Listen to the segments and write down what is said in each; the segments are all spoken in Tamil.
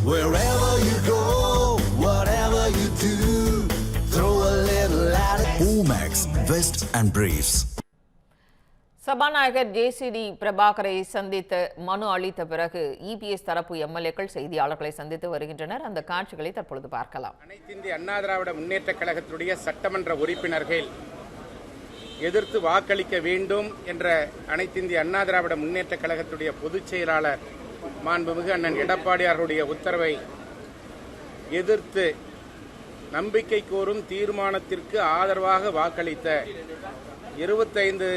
Wherever you go, whatever you do, throw a little at it. Omax, Vest and Briefs. சபாநாயகர் ஜேசிடி பிரபாகரை சந்தித்து மனு அளித்த பிறகு இபிஎஸ் தரப்பு எம்எல்ஏக்கள் செய்தியாளர்களை சந்தித்து வருகின்றனர். அந்த காட்சிகளை தற்பொழுது பார்க்கலாம். அனைத்திந்திய அண்ணா திராவிட முன்னேற்ற கழகத்துடைய சட்டமன்ற உறுப்பினர்கள் எதிர்த்து வாக்களிக்க வேண்டும் என்ற அனைத்திந்திய அண்ணா திராவிட முன்னேற்ற கழகத்துடைய பொதுச் செயலாளர் மாண்புமிகு அண்ணன் எடப்பாடியாருடைய உத்தரவை எதிர்த்து நம்பிக்கை கோரும் தீர்மானத்திற்கு ஆதரவாக வாக்களித்த 25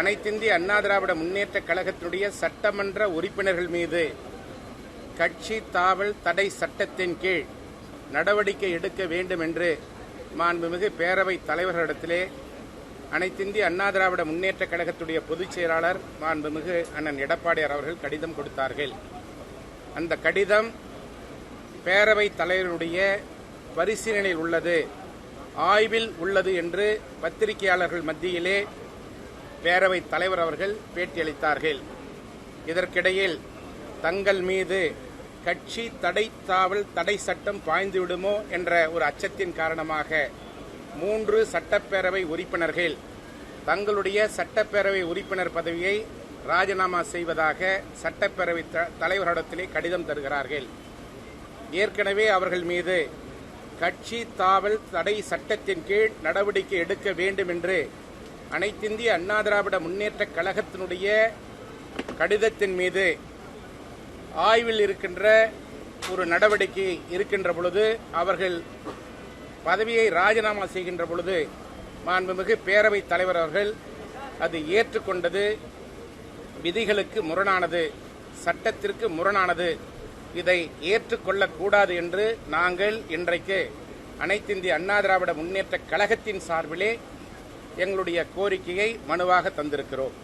அனைத்திந்திய அண்ணா திராவிட முன்னேற்ற கழகத்தினுடைய சட்டமன்ற உறுப்பினர்கள் மீது கட்சி தாவல் தடை சட்டத்தின் கீழ் நடவடிக்கை எடுக்க வேண்டும் என்று மாண்புமிகு பேரவைத் தலைவர்களிடத்திலே அனைத்திந்திய அண்ணா திராவிட முன்னேற்ற கழகத்துடைய பொதுச் செயலாளர் மாண்புமிகு அண்ணன் எடப்பாடியார் அவர்கள் கடிதம் கொடுத்தார்கள். அந்த கடிதம் பேரவைத் தலைவருடைய பரிசீலனையில் உள்ளது, ஆய்வில் உள்ளது என்று பத்திரிகையாளர்கள் மத்தியிலே பேரவைத் தலைவர் அவர்கள் பேட்டியளித்தார்கள். இதற்கிடையில் தங்கள் மீது கட்சி தடை தாவல் தடை சட்டம் பாய்ந்துவிடுமோ என்ற ஒரு அச்சத்தின் காரணமாக 3 சட்டப்பேரவை உறுப்பினர்கள் தங்களுடைய சட்டப்பேரவை உறுப்பினர் பதவியை ராஜினாமா செய்வதாக சட்டப்பேரவை தலைவரிடத்திலே கடிதம் தருகிறார்கள். ஏற்கனவே அவர்கள் மீது கட்சி தாவல் தடை சட்டத்தின் கீழ் நடவடிக்கை எடுக்க வேண்டும் என்று அனைத்திந்திய அண்ணா திராவிட முன்னேற்ற கழகத்தினுடைய கடிதத்தின் மீது ஆய்வில் இருக்கின்ற ஒரு நடவடிக்கை இருக்கின்ற பொழுது அவர்கள் பதவியை ராஜினாமா செய்கின்ற பொழுது மாண்புமிகு பேரவைத் தலைவர் அவர்கள் அது ஏற்றுக்கொண்டது விதிகளுக்கு முரணானது, சட்டத்திற்கு முரணானது, இதை ஏற்றுக்கொள்ளக்கூடாது என்று நாங்கள் இன்றைக்கு அனைத்திந்திய அண்ணா திராவிட முன்னேற்ற கழகத்தின் சார்பிலே எங்களுடைய கோரிக்கையை மனுவாக தந்திருக்கிறோம்.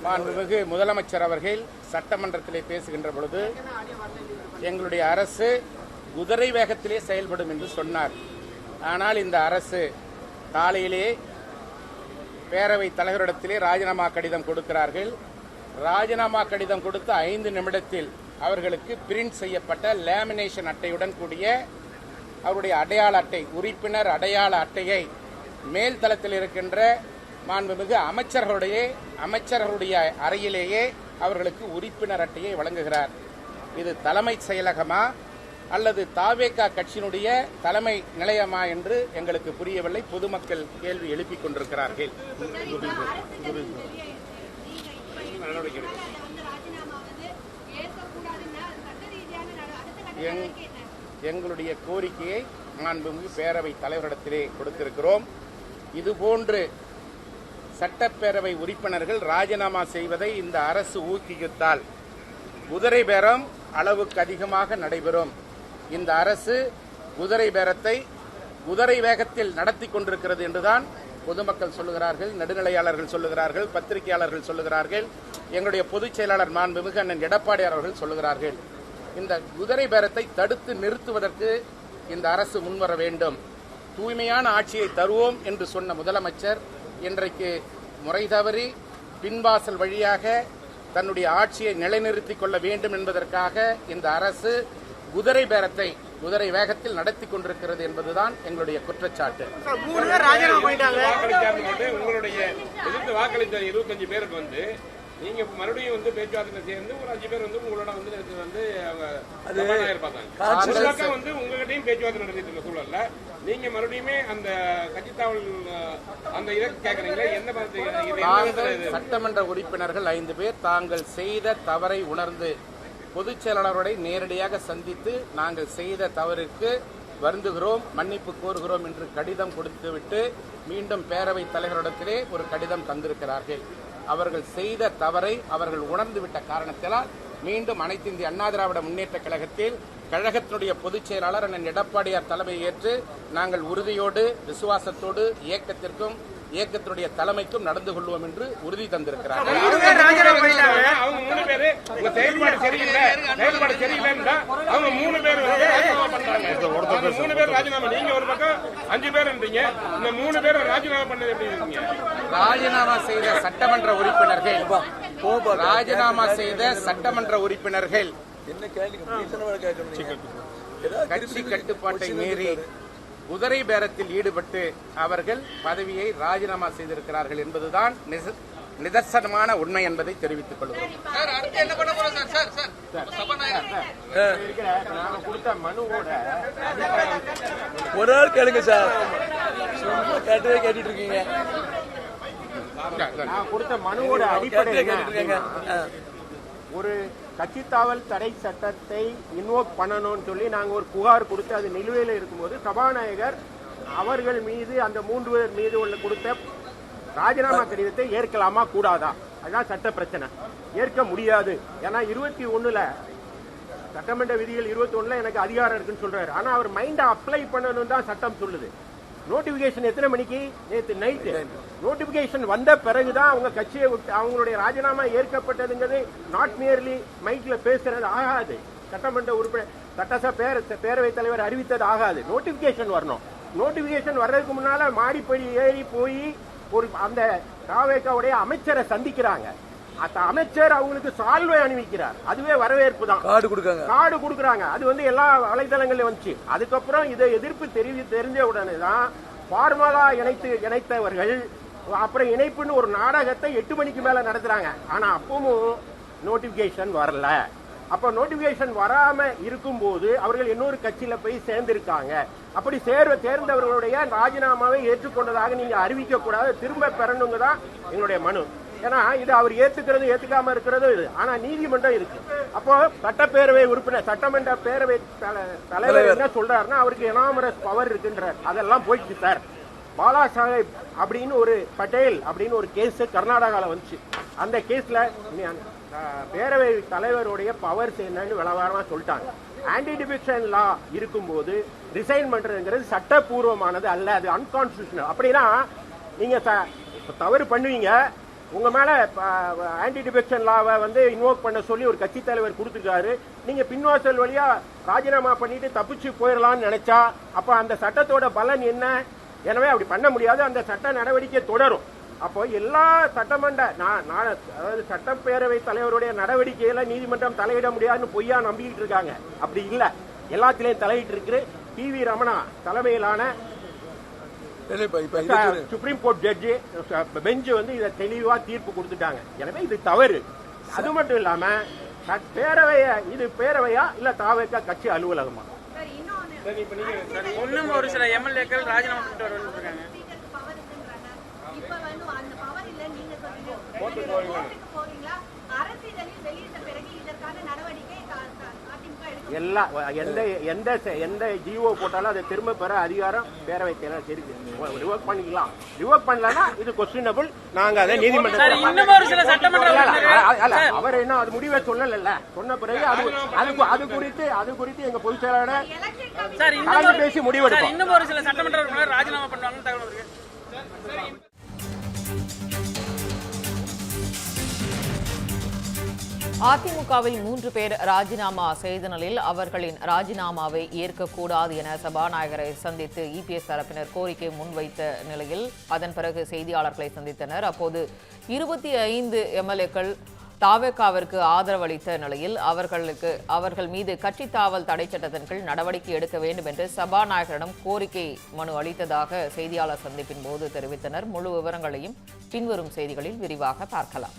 மாண்புமிகு முதலமைச்சர் அவர்கள் சட்டமன்றத்திலே பேசுகின்ற பொழுது எங்களுடைய அரசு குதிரை வேகத்திலே செயல்படும் என்று சொன்னார். ஆனால் இந்த அரசு காலையிலே பேரவைத் தலைவரிடத்திலே ராஜினாமா கடிதம் கொடுக்கிறார்கள். ராஜினாமா கடிதம் கொடுத்த 5 நிமிடத்தில் அவர்களுக்கு பிரிண்ட் செய்யப்பட்ட லேமினேஷன் அட்டையுடன் கூடிய அவருடைய அடையாள அட்டை, உறுப்பினர் அடையாள அட்டையை மேல் தளத்தில் இருக்கின்ற மாண்புமிகு அமைச்சர்களுடைய அறையிலேயே அவர்களுக்கு உறுப்பினர் அட்டையை வழங்குகிறார். இது தலைமைச் செயலகமா அல்லது தாவேகா கட்சியினுடைய தலைமை நிலையமா என்று எங்களுக்கு புரியவில்லை. பொதுமக்கள் கேள்வி எழுப்பிக் கொண்டிருக்கிறார்கள். எங்களுடைய கோரிக்கையை மாண்புமிகு பேரவைத் தலைவரிடத்திலே கொடுத்திருக்கிறோம். இதுபோன்று சட்டப்பேரவை உறுப்பினர்கள் ராஜினாமா செய்வதை இந்த அரசு ஊக்குவித்தால் குதிரை பேரம் அளவுக்கு அதிகமாக நடைபெறும். இந்த அரசு குதிரை பேரத்தை குதிரை வேகத்தில் நடத்தி கொண்டிருக்கிறது என்றுதான் பொதுமக்கள் சொல்லுகிறார்கள், நடுநிலையாளர்கள் சொல்லுகிறார்கள், பத்திரிகையாளர்கள் சொல்லுகிறார்கள், எங்களுடைய பொதுச் செயலாளர் மாண்புமிகு அண்ணன் எடப்பாடியார் அவர்கள் சொல்லுகிறார்கள். இந்த குதிரை பேரத்தை தடுத்து நிறுத்துவதற்கு இந்த அரசு முன்வர வேண்டும். தூய்மையான ஆட்சியை தருவோம் என்று சொன்ன முதலமைச்சர் இன்றைக்கு முறை தவறி பின்வாசல் வழியாக தன்னுடைய ஆட்சியை நிலைநிறுத்திக் கொள்ள வேண்டும் என்பதற்காக இந்த அரசு குதிரை பேரத்தை குதிரை வேகத்தில் நடத்தி கொண்டிருக்கிறது என்பதுதான் எங்களுடைய குற்றச்சாட்டு. உங்களுடைய எதிர்த்து வாக்களித்த 25 பேருக்கு வந்து நீங்க மறுபடியும் பேச்சுவார்த்தை சேர்ந்து ஒரு 5 பேர் உங்களோட அவங்க இருப்பாங்க. உங்ககிட்டயும் பேச்சுவார்த்தை நடத்திட்டு இருக்க சூழல்ல நீங்க மறுபடியுமே அந்த கட்சித்தாவல் அந்த இதை கேட்கறீங்களா? என்ன சட்டமன்ற உறுப்பினர்கள் 5 பேர் தாங்கள் செய்த தவறை உணர்ந்து பொதுச் செயலாளரை நேரடியாக சந்தித்து நாங்கள் செய்த தவறுக்கு வருந்துகிறோம், மன்னிப்பு கோருகிறோம் என்று கடிதம் கொடுத்துவிட்டு மீண்டும் பேரவைத் தலைவரிடத்திலே ஒரு கடிதம் தந்திருக்கிறார்கள். அவர்கள் செய்த தவறை அவர்கள் உணர்ந்துவிட்ட காரணத்தினால் மீண்டும் அனைத்து இந்திய அண்ணா திராவிட முன்னேற்ற கழகத்தில் கழகத்தினுடைய பொதுச் செயலாளர் அண்ணன் எடப்பாடியார் தலைமையை ஏற்று நாங்கள் உறுதியோடு விசுவாசத்தோடு இயக்கத்திற்கும் இயக்கத்தினுடைய தலைமைக்கும் நடந்து கொள்வோம் என்று உறுதி தந்திருக்கிறார்கள். அவங்க 3 பேரு உங்க செயல்பாடு சரியில்லை அவங்க 3 பேர் ராஜினாமா பண்றாங்க. 3 பேர் ராஜினாமா, நீங்க ஒரு பக்கம் 5 பேர் இருந்தீங்க, இந்த 3 பேர் ராஜினாமா பண்ணது எப்படி இருக்கீங்க? ராஜினாமா செய்த சட்டமன்ற உறுப்பினர்கள் கட்சி கட்டுப்பாட்டை மீறி குதிரை பேரத்தில் ஈடுபட்டு அவர்கள் பதவியை ராஜினாமா செய்திருக்கிறார்கள் என்பதுதான் நிதர்சனமான உண்மை என்பதை தெரிவித்துக் கொள்கிறோம். ஒரு ஆள் கேளுங்க சார், கேட்டுட்டு இருக்கீங்க. நான் கொடுத்த மனுவோட அடிப்படையில் ஒரு கட்சித்தாவல் தடை சட்டத்தை இன்வோக் பண்ணணும்னு சொல்லி நாங்கள் ஒரு புகார் கொடுத்து அது நிலுவையில் இருக்கும்போது சபாநாயகர் அவர்கள் மீது அந்த 3 பேர் மீது உள்ள கொடுத்த ராஜினாமா கடிதத்தை ஏற்கலாமா கூடாதா, அதுதான் சட்ட பிரச்சனை. ஏற்க முடியாது. ஏன்னா 21 சட்டமன்ற விதிகள் 21 எனக்கு அதிகாரம் இருக்குன்னு சொல்றாரு. ஆனா அவர் மைண்டை அப்ளை பண்ணணும் தான் சட்டம் சொல்லுது. நோட்டிபிகேஷன் எத்தனை மணிக்கு? நேற்று நைட்டு நோட்டிபிகேஷன் வந்த பிறகுதான் அவங்க கட்சியை விட்டு அவங்களுடைய ராஜினாமா ஏற்கப்பட்டதுங்கிறது நாட் மியர்லி மைக்ல பேசுறது ஆகாது. சட்டமன்ற உறுப்பினர் பேரவைத் தலைவர் அறிவித்தது ஆகாது. நோட்டிபிகேஷன் வரணும். நோட்டிபிகேஷன் வர்றதுக்கு முன்னால மாடிப்படி ஏறி போய் ஒரு அந்த தாவேக்காவுடைய அமைச்சரை சந்திக்கிறாங்க. அந்த அமைச்சர் அவங்களுக்கு சால்வை அணிவிக்கிறார். அதுவே வரவேற்பு தான். கார்டு கொடுக்குறாங்க. அது எல்லா வலைதளங்கள்ல வந்துச்சு. அதுக்கப்புறம் இதை எதிர்ப்பு தெரிஞ்ச உடனே தான் ஃபார்மலா இணைத்தவர்கள் அப்புறம் இணைப்புன்னு ஒரு நாடகத்தை 8 மணிக்கு மேல நடத்துறாங்க. ஆனா அப்பவும் நோட்டிபிகேஷன் வரல. அப்ப நோட்டிபிகேஷன் வராம இருக்கும் போது அவர்கள் இன்னொரு கட்சியில போய் சேர்ந்திருக்காங்க. அப்படி தேர்ந்தவர்களுடைய ராஜினாமாவை ஏற்றுக்கொண்டதாக நீங்க அறிவிக்க கூடாது, திரும்ப பெறணுங்க தான் எங்களுடைய மனு. ஏன்னா இது அவர் ஏத்துக்காம இருக்கிறது இது. ஆனா நீதிமன்றம் இருக்கு. அப்போ சட்டப்பேரவை உறுப்பினர் சட்டமன்ற பேரவை தலைவர் என்ன சொல்றாருன்னா அவருக்கு எனாமரஸ் பவர் இருக்குன்றார். அதெல்லாம் போயிடுச்சு சார். பாலா சாஹேப் அப்படின்னு ஒரு பட்டேல் அப்படின்னு ஒரு கேஸ் கர்நாடகாவில் வந்துச்சு. அந்த கேஸ்ல பேரவை தலைவருடைய பவர்ஸ் என்னன்னு விளவாரமா சொல்லிட்டாங்க. ஆன்டி டிஃபெக்ஷன் லா இருக்கும்போது ரிசைன் பண்றதுங்கிறது சட்டப்பூர்வமானது அல்ல, அது அன்கான்ஸ்டிடியூஷனல். அப்படின்னா நீங்க தவறு பண்ணுவீங்க, உங்க மேல ஆன்டி டிஃபெக்ஷன் லாவை இன்வோக் பண்ண சொல்லி ஒரு கட்சி தலைவர் கொடுத்துருக்காரு. நீங்க பின்வாசல் வழியா ராஜினாமா பண்ணிட்டு தப்பிச்சு போயிடலாம்னு நினைச்சா அப்ப அந்த சட்டத்தோட பலன் என்ன? எனவே அப்படி பண்ண முடியாது. அந்த சட்ட நடவடிக்கை தொடரும். அப்போ எல்லா சட்டமன்ற அதாவது சட்டப்பேரவை தலைவருடைய நடவடிக்கையில நீதிமன்றம் தலையிட முடியாதுன்னு பொய்யா நம்பிக்கிட்டு இருக்காங்க. அப்படி இல்ல, எல்லாத்திலையும் தலையிட்டு இருக்கு. PV ரமணா தலைமையிலான சுப்ரீம் கோர்ட் ஜட்ஜி பெஞ்ச் இதை தெளிவா தீர்ப்பு கொடுத்துட்டாங்க. எனவே இது தவறு. அது மட்டும் இல்லாம இது பேரவையா இல்ல தாவேக்கா கட்சி அலுவலகமா? இன்னும் ஒரு சில எம்எல்ஏக்கள் ராஜினாமா பண்ணிட்டு வருவாங்க. எந்த ஜிஓ போட்டாலும் அதை திரும்ப பெற அதிகாரம் பேரவை செயலர் இருக்கு. ரிவோக் பண்ணிக்கலாம். ரிவோக் பண்ணலன்னா இது கொஸ்டினபிள். நாங்க அதை நீதிமன்றத்தில் அவர் என்ன அது முடிவை சொல்லல. சொன்ன பிறகு அது குறித்து எங்க பொதுச் செயலாளர் பேசி முடிவெடுப்போம். இன்னும் ஒரு சில சட்டமன்ற உறுப்பினர் ராஜினாமா பண்ணுவாங்கன்னு தகவல் இருக்கு. அதிமுகவில் 3 பேர் ராஜினாமா செய்த நிலையில் அவர்களின் ராஜினாமாவை ஏற்கக்கூடாது என சபாநாயகரை சந்தித்து EPS தரப்பினர் கோரிக்கை முன்வைத்த நிலையில் அதன் பிறகு செய்தியாளர்களை சந்தித்தனர். அப்போது 25 எம்எல்ஏக்கள் தாவேக்காவிற்கு ஆதரவு அளித்த நிலையில் அவர்கள் மீது கட்சி தாவல் தடை சட்டத்தின் கீழ் நடவடிக்கை எடுக்க வேண்டும் என்று சபாநாயகரிடம் கோரிக்கை மனு அளித்ததாக செய்தியாளர் சந்திப்பின் போது தெரிவித்தனர். முழு விவரங்களையும் பின்வரும் செய்திகளில் விரிவாக பார்க்கலாம்.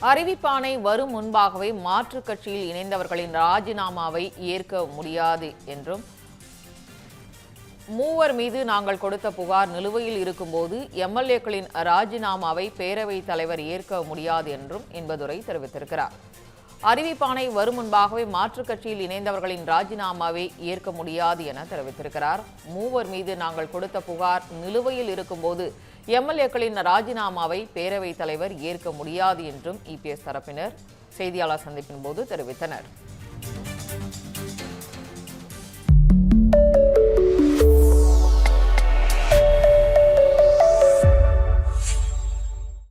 அறிவிப்பானை வரும் முன்பாகவே மாற்றுக் கட்சியில் இணைந்தவர்களின் ராஜினாமாவை ஏற்க முடியாது என்றும் மூவர் மீது நாங்கள் கொடுத்த புகார் நிலுவையில் இருக்கும்போது எம்எல்ஏக்களின் ராஜினாமாவை பேரவைத் தலைவர் ஏற்க முடியாது என்றும் இன்பதுரை தெரிவித்திருக்கிறார். அறிவிப்பாணை வரும் முன்பாகவே மாற்றுக் கட்சியில் இணைந்தவர்களின் ராஜினாமாவை ஏற்க முடியாது என தெரிவித்திருக்கிறார். மூவர் மீது நாங்கள் கொடுத்த புகார் நிலுவையில் இருக்கும்போது எம்எல்ஏக்களின் ராஜினாமாவை பேரவைத் தலைவர் ஏற்க முடியாது என்றும் இபிஎஸ் தரப்பினர் செய்தியாளர் சந்திப்பின் போது தெரிவித்தனர்.